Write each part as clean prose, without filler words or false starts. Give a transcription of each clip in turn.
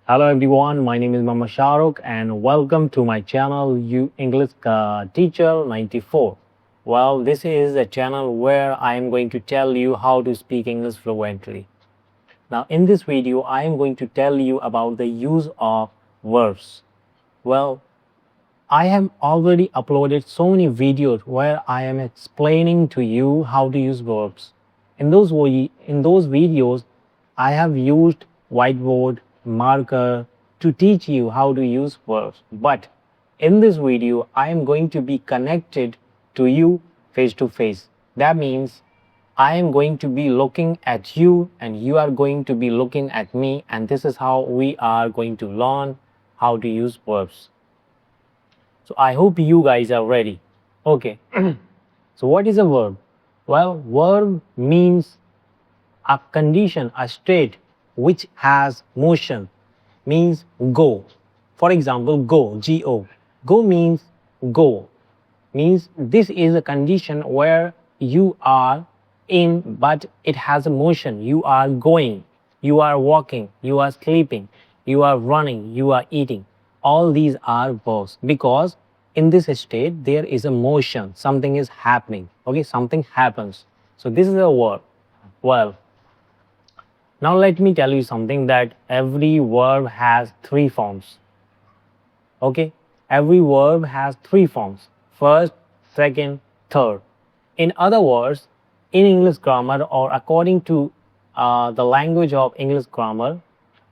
Hello everyone, my name is Mama Shahrukh and welcome to my channel You English Teacher 94. Well, this is a channel where I am going to tell you how to speak English fluently. Now in this video, I am going to tell you about the use of verbs. Well, I have already uploaded so many videos where I am explaining to you how to use verbs. In those videos, I have used whiteboard, marker to teach you how to use verbs. But in this video, I am going to be connected to you face to face. That means I am going to be looking at you and you are going to be looking at me, and this is how we are going to learn how to use verbs. So I hope you guys are ready. Okay. So what is a verb? Well, verb means a condition, a state which has motion, means go. For example, go, G-O. Go means go. Means this is a condition where you are in, but it has a motion. You are going, you are walking, you are sleeping, you are running, you are eating. All these are verbs because in this state there is a motion, something is happening. Okay, something happens. So this is a verb. Well, now let me tell you something, that every verb has three forms. Okay, every verb has three forms: first, second, third. In other words, in English grammar, or according to the language of English grammar,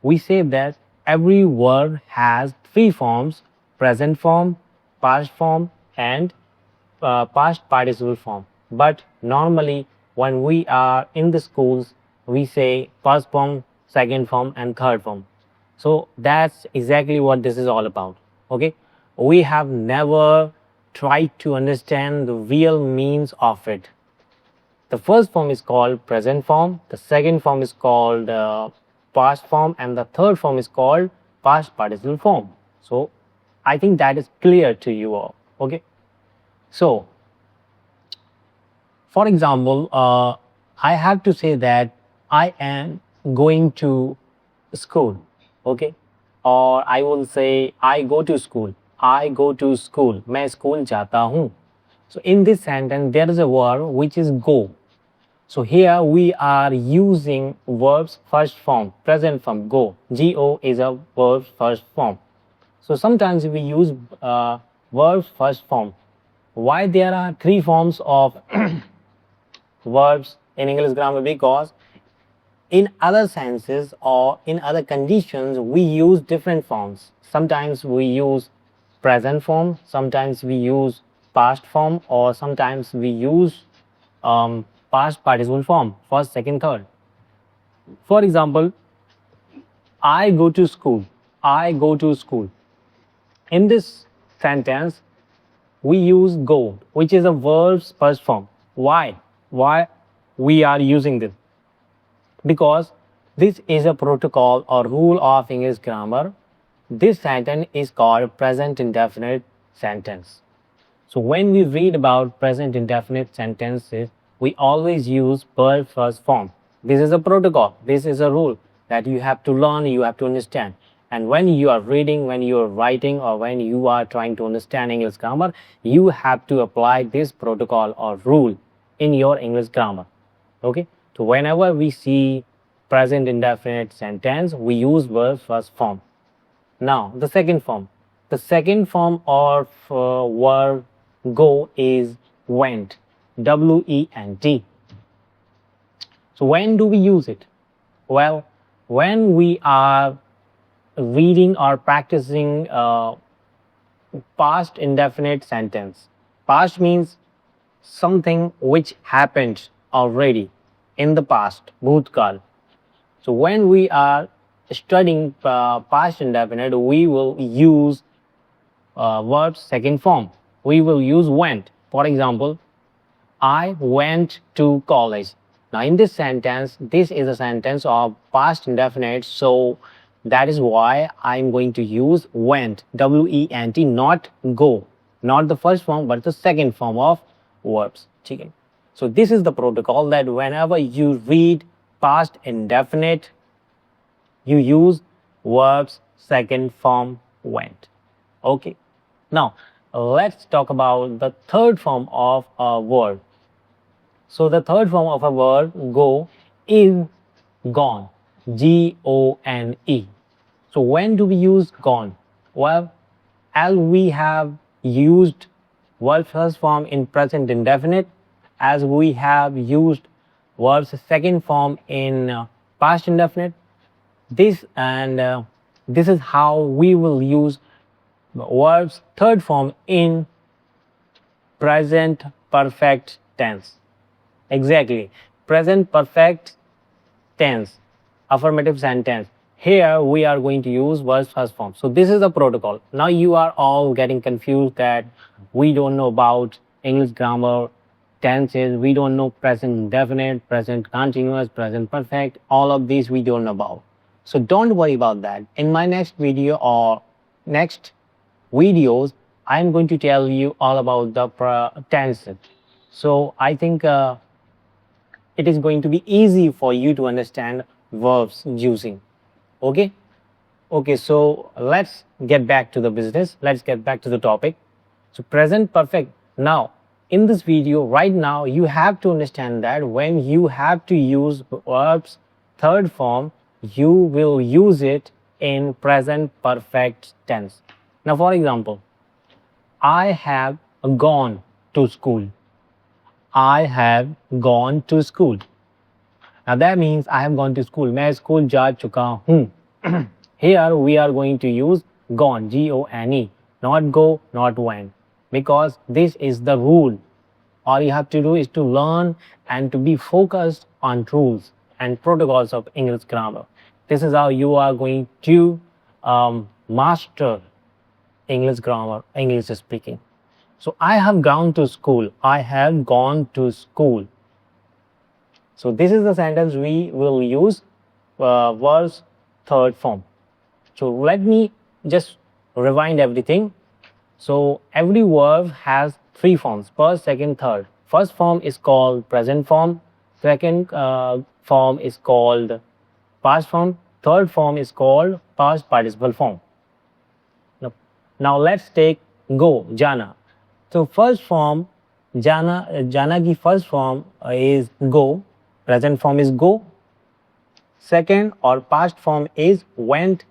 we say that every verb has three forms: present form, past form, and past participle form. But normally when we are in the schools, we say first form, second form, and third form. So that's exactly what this is all about. Okay, we have never tried to understand the real means of it. The first form is called present form, the second form is called past form, and the third form is called past participle form. So I think that is clear to you all. Okay, so for example, I have to say that I am going to school. Okay, or I will say I go to school. I go to school. मैं school जाता हूँ. So in this sentence there is a verb which is go. So here we are using verbs first form, present form, go. Go is a verb first form. So sometimes we use verbs first form. Why there are three forms of verbs in English grammar? Because in other senses or in other conditions we use different forms. Sometimes we use present form, sometimes we use past form, or sometimes we use past participle form, first, second, third. For example, I go to school. I go to school. In this sentence we use go, which is a verb's first form. Why we are using this? Because this is a protocol or rule of English grammar. This sentence is called present indefinite sentence. So when we read about present indefinite sentences, we always use verb first form. This is a protocol. This is a rule that you have to learn, you have to understand. And when you are reading, when you are writing, or when you are trying to understand English grammar, you have to apply this protocol or rule in your English grammar. Okay? So whenever we see present indefinite sentence, we use verb first form. Now the second form. The second form of verb go is went. W-E-N-T. So when do we use it? Well, when we are reading or practicing past indefinite sentence. Past means something which happened already in the past, bhutkal. So when we are studying past indefinite, we will use verb's second form. We will use went. For example, I went to college. Now in this sentence, this is a sentence of past indefinite, so that is why I'm going to use went, W-E-N-T, not go. Not the first form, but the second form of verbs. Okay. So this is the protocol, that whenever you read past indefinite, you use verbs second form went. Okay. Now, let's talk about the third form of a word. So, the third form of a word, go, is gone. Gone. So, when do we use gone? Well, as we have used verb first form in present indefinite, as we have used verb's second form in past indefinite, this is how we will use verb's third form in present perfect tense. Exactly, present perfect tense, affirmative sentence. Here we are going to use verb's first form. So this is the protocol. Now you are all getting confused that we don't know about English grammar, tenses, we don't know present indefinite, present continuous, present perfect, all of these we don't know about. So don't worry about that. In my next video or next videos, I'm going to tell you all about the tenses. So I think it is going to be easy for you to understand verbs using. Okay, so let's get back to the business. Let's get back to the topic. So present perfect. Now in this video right now, you have to understand that when you have to use verbs third form, you will use it in present perfect tense. Now for example, I have gone to school. I have gone to school. Now that means I have gone to school. मैं school जा चुका हूँ. Here we are going to use gone, Gone, not go, not went, because this is the rule. All you have to do is to learn and to be focused on rules and protocols of English grammar. This is how you are going to master English grammar, English speaking. So I have gone to school. I have gone to school. So this is the sentence we will use verb's third form. So let me just rewind everything. So every verb has three forms: first, second, third. First form is called present form. Second form is called past form. Third form is called past participle form. Now let's take go, jana. So first form, jana की first form is go. Present form is go. Second or past form is went.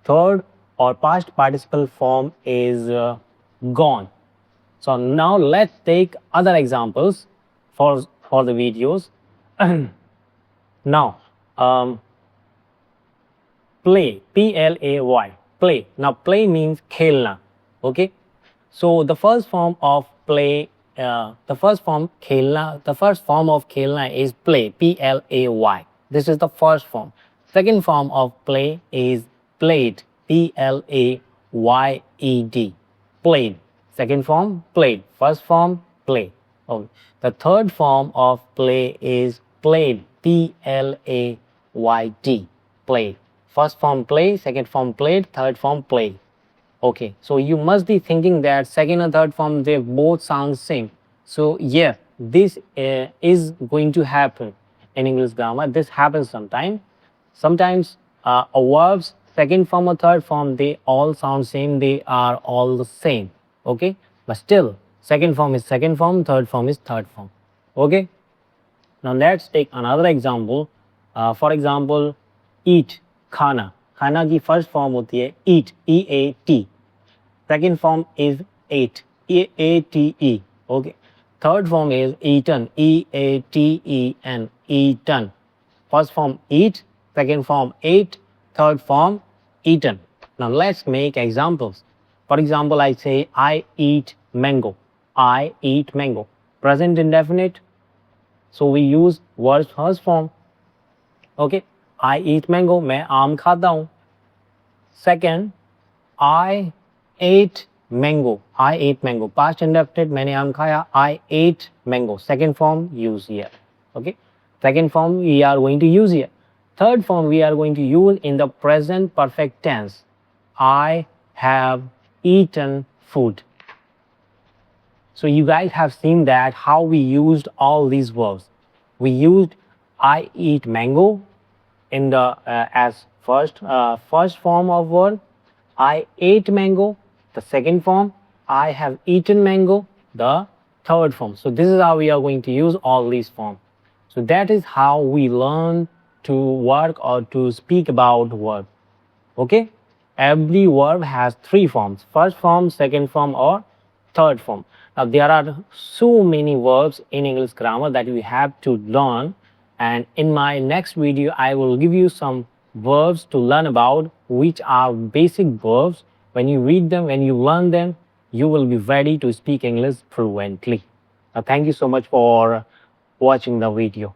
Third or past participle form is gone. So now let's take other examples for the videos. Now play, Play, play. Now play means khelna. Okay, so the first form of play, the first form of khelna is play, Play. This is the first form. Second form of play is played, Played. Played. Second form played. First form play. Okay. The third form of play is played, Played. Played. First form play, second form played, third form play. Okay, so you must be thinking that second and third form, they both sound same. So yeah, this is going to happen in English grammar. This happens sometimes. Sometimes a verbs second form or third form, they all sound same. They are all the same. Okay, but still second form is second form, third form is third form. Okay, now let's take another example. For example, eat, खाना. खाना की first form होती है eat, EAT. Second form is ate, EATE. Okay. Third form is eaten, EATEN, eaten. First form eat, second form ate, third form eaten. Now let's make examples. For example, I say I eat mango. I eat mango. Present indefinite. So we use verb's first form. Okay. I eat mango. मैं आम खाता हूँ. Second, I ate mango. I ate mango. Past indefinite. मैंने आम खाया. I ate mango. Second form use here. Okay. Second form we are going to use here. Third form we are going to use in the present perfect tense. I have eaten food. So you guys have seen that how we used all these verbs. We used I eat mango in the as first form of verb. I ate mango, the second form. I have eaten mango, the third form. So this is how we are going to use all these forms. So that is how we learn to work or to speak about verb. Okay? Every verb has three forms: first form, second form, or third form. Now there are so many verbs in English grammar that we have to learn, and in my next video I will give you some verbs to learn about, which are basic verbs. When you read them, when you learn them, you will be ready to speak English fluently. Now thank you so much for watching the video.